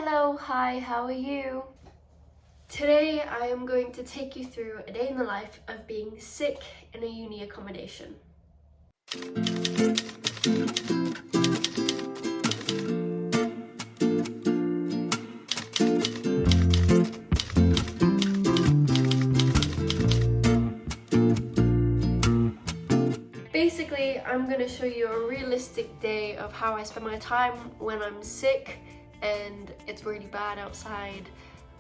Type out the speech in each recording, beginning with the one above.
Hello, hi, how are you? Today I am going to take you through a day in the life of being sick in a uni accommodation. Basically, I'm going to show you a realistic day of how I spend my time when I'm sick and it's really bad outside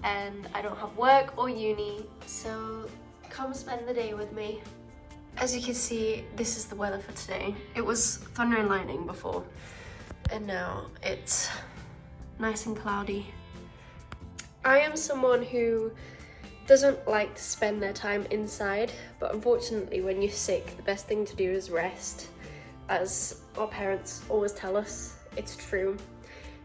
and I don't have work or uni, so come spend the day with me. As you can see, this is the weather for today. It was thunder and lightning before, and now it's nice and cloudy. I am someone who doesn't like to spend their time inside, but unfortunately when you're sick, the best thing to do is rest, as our parents always tell us. It's true.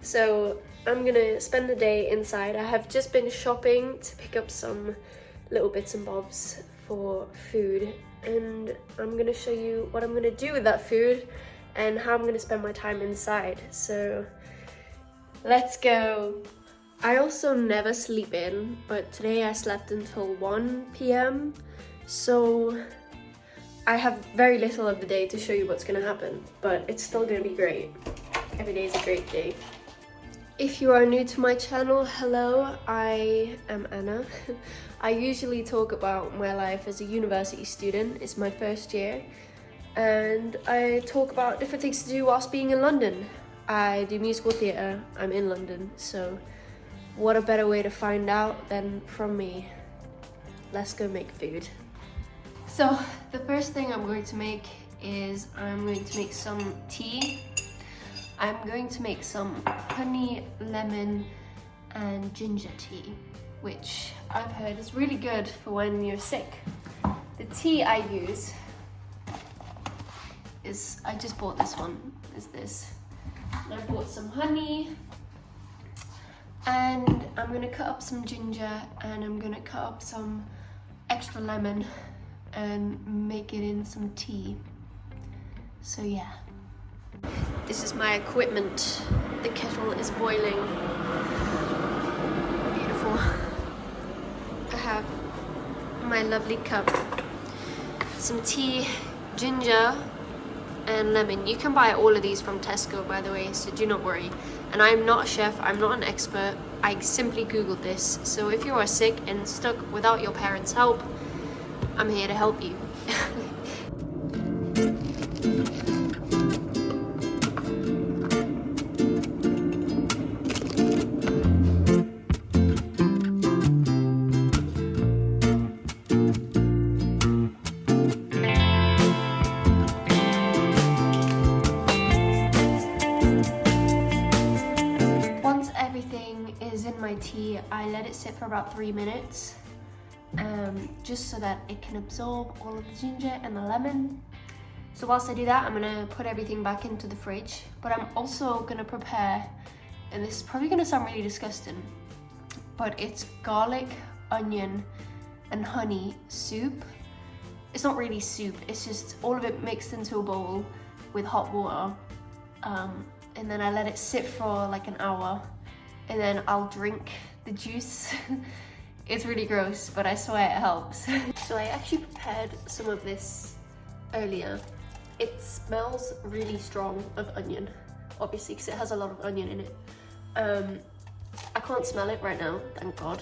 So I'm gonna spend the day inside. I have just been shopping to pick up some little bits and bobs for food, and I'm gonna show you what I'm gonna do with that food and how I'm gonna spend my time inside. So let's go. I also never sleep in, but today I slept until 1 p.m. so I have very little of the day to show you what's gonna happen, but it's still gonna be great. Every day is a great day. If you are new to my channel, hello, I am Anna. I usually talk about my life as a university student. It's my first year, and I talk about different things to do whilst being in London. I do musical theatre, I'm in London, so what a better way to find out than from me. Let's go make food. So the first thing I'm going to make is I'm going to make some tea. I'm going to make some honey, lemon and ginger tea, which I've heard is really good for when you're sick. The tea I use is, I just bought this one, is this. And I bought some honey, and I'm gonna cut up some ginger and I'm gonna cut up some extra lemon and make it in some tea. So yeah. This is my equipment. The kettle is boiling. Beautiful. I have my lovely cup, some tea, ginger and lemon. You can buy all of these from Tesco, by the way, so do not worry. And I'm not a chef, I'm not an expert. I simply Googled this. So if you are sick and stuck without your parents' help, I'm here to help you. My tea, I let it sit for about 3 minutes, just so that it can absorb all of the ginger and the lemon. So whilst I do that, I'm gonna put everything back into the fridge, but I'm also gonna prepare, and this is probably gonna sound really disgusting, but it's garlic, onion and honey soup. It's not really soup, it's just all of it mixed into a bowl with hot water, and then I let it sit for like an hour, and then I'll drink the juice. It's really gross, but I swear it helps. So I actually prepared some of this earlier. It smells really strong of onion, obviously, because it has a lot of onion in it. I can't smell it right now, thank God.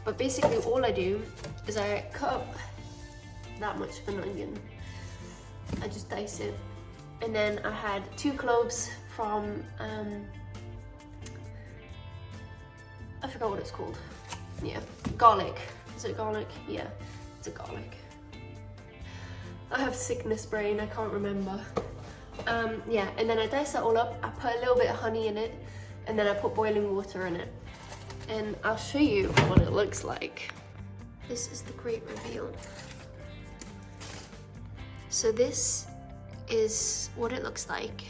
But basically all I do is I cut up that much of an onion. I just dice it. And then I had 2 cloves from, I forgot what it's called. Yeah, garlic. Is it garlic? Yeah, it's a garlic. I have sickness brain, I can't remember. Yeah, and then I dice that all up. I put a little bit of honey in it, and then I put boiling water in it. And I'll show you what it looks like. This is the great reveal. So this is what it looks like.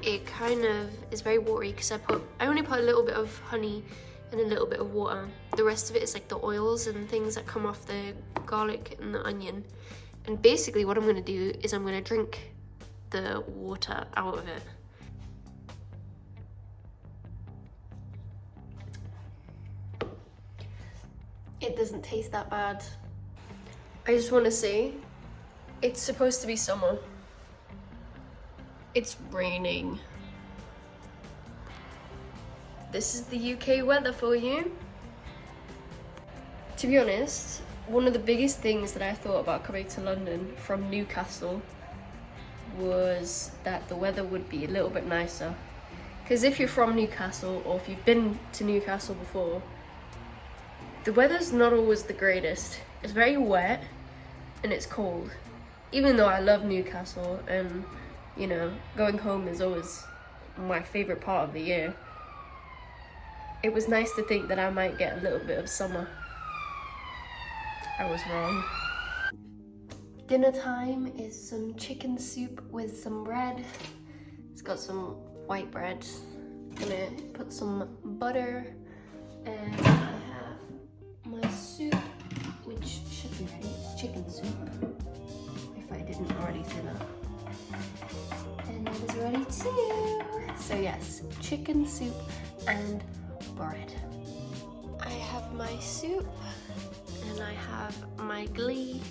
It kind of is very watery because I only put a little bit of honey and a little bit of water. The rest of it is like the oils and things that come off the garlic and the onion. And basically what I'm gonna do is I'm gonna drink the water out of it. it doesn't taste that bad. I just want to say, it's supposed to be summer. It's raining. This is the UK weather for you. To be honest, one of the biggest things that I thought about coming to London from Newcastle was that the weather would be a little bit nicer. Because if you're from Newcastle, or if you've been to Newcastle before, the weather's not always the greatest. It's very wet and it's cold. Even though I love Newcastle and, you know, going home is always my favourite part of the year, it was nice to think that I might get a little bit of summer. I was wrong. Dinner time is some chicken soup with some bread. It's got some white bread. I'm gonna put some butter, and I have my soup, which should be ready. It's chicken soup, if I didn't already say that. And it is ready too. So yes, chicken soup and bread. I have my soup, and I have my glee,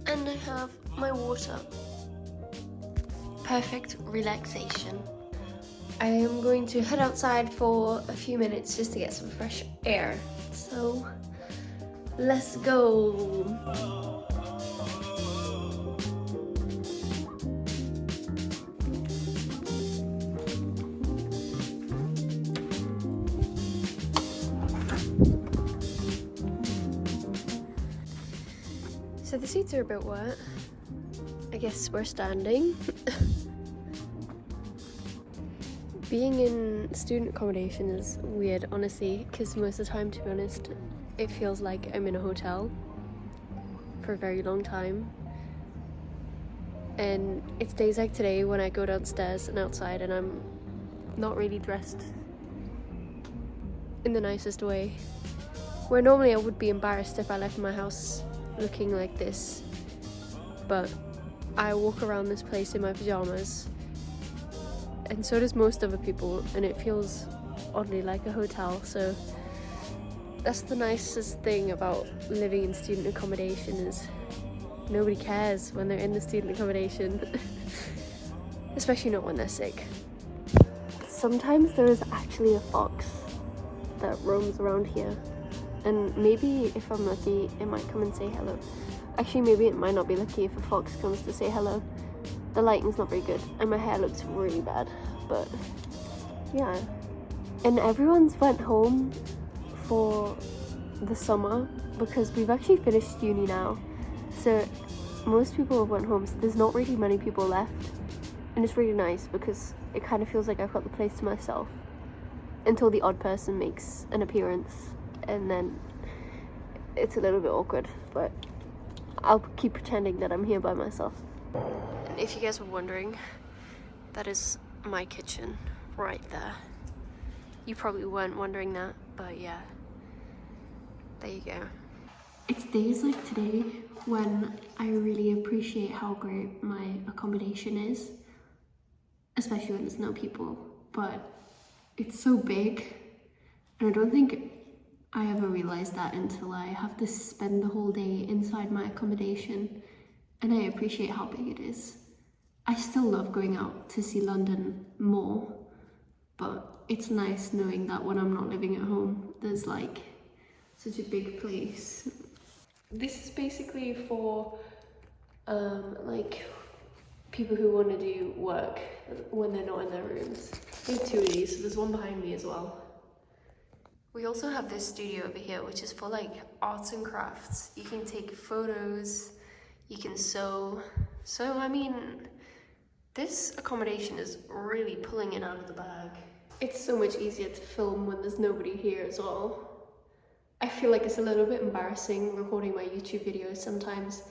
and I have my water. Perfect relaxation. I am going to head outside for a few minutes just to get some fresh air. So, let's go. So the seats are a bit wet. I guess we're standing. Being in student accommodation is weird, honestly, because most of the time, to be honest, it feels like I'm in a hotel for a very long time. And it's days like today when I go downstairs and outside and I'm not really dressed in the nicest way. Where normally I would be embarrassed if I left my house looking like this, but I walk around this place in my pajamas, and so does most other people, and it feels oddly like a hotel. So that's the nicest thing about living in student accommodation, is nobody cares when they're in the student accommodation. Especially not when they're sick. Sometimes there is actually a fox that roams around here, and maybe if I'm lucky it might come and say hello. Actually, maybe it might not be lucky if a fox comes to say hello. The lighting's not very good and my hair looks really bad, but yeah. And everyone's went home for the summer because we've actually finished uni now, so most people have went home, so there's not really many people left, and it's really nice because it kind of feels like I've got the place to myself until the odd person makes an appearance, and then it's a little bit awkward, but I'll keep pretending that I'm here by myself. And if you guys were wondering, that is my kitchen right there. You probably weren't wondering that, but yeah, there you go. It's days like today when I really appreciate how great my accommodation is, especially when there's no people, but it's so big, and I don't think I ever realized that until I have to spend the whole day inside my accommodation, and I appreciate how big it is. I still love going out to see London more, but it's nice knowing that when I'm not living at home, there's like such a big place. This is basically for like people who want to do work when they're not in their rooms. We have two of these, so there's one behind me as well. We also have this studio over here, which is for like arts and crafts. You can take photos, you can sew. So I mean, this accommodation is really pulling it out of the bag. It's so much easier to film when there's nobody here as well. I feel like it's a little bit embarrassing recording my YouTube videos sometimes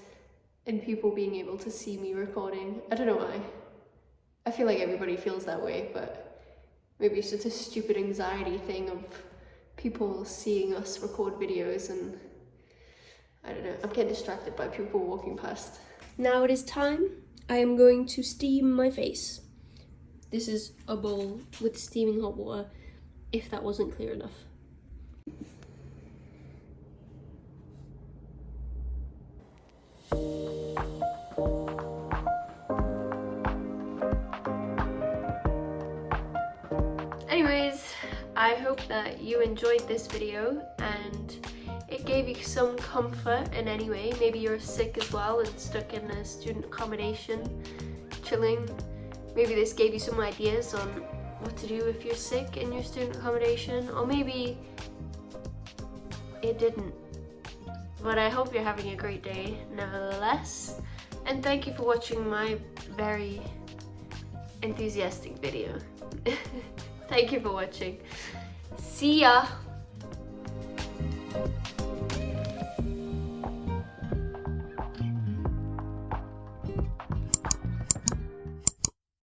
and people being able to see me recording. I don't know why. I feel like everybody feels that way, but maybe it's just a stupid anxiety thing of people seeing us record videos, and I don't know, I'm getting distracted by people walking past. Now it is time. I am going to steam my face. This is a bowl with steaming hot water, if that wasn't clear enough. Anyways, I hope that you enjoyed this video and it gave you some comfort in any way. Maybe you're sick as well and stuck in a student accommodation, chilling. Maybe this gave you some ideas on what to do if you're sick in your student accommodation, or maybe it didn't. But I hope you're having a great day nevertheless. And thank you for watching my very enthusiastic video. Thank you for watching. See ya!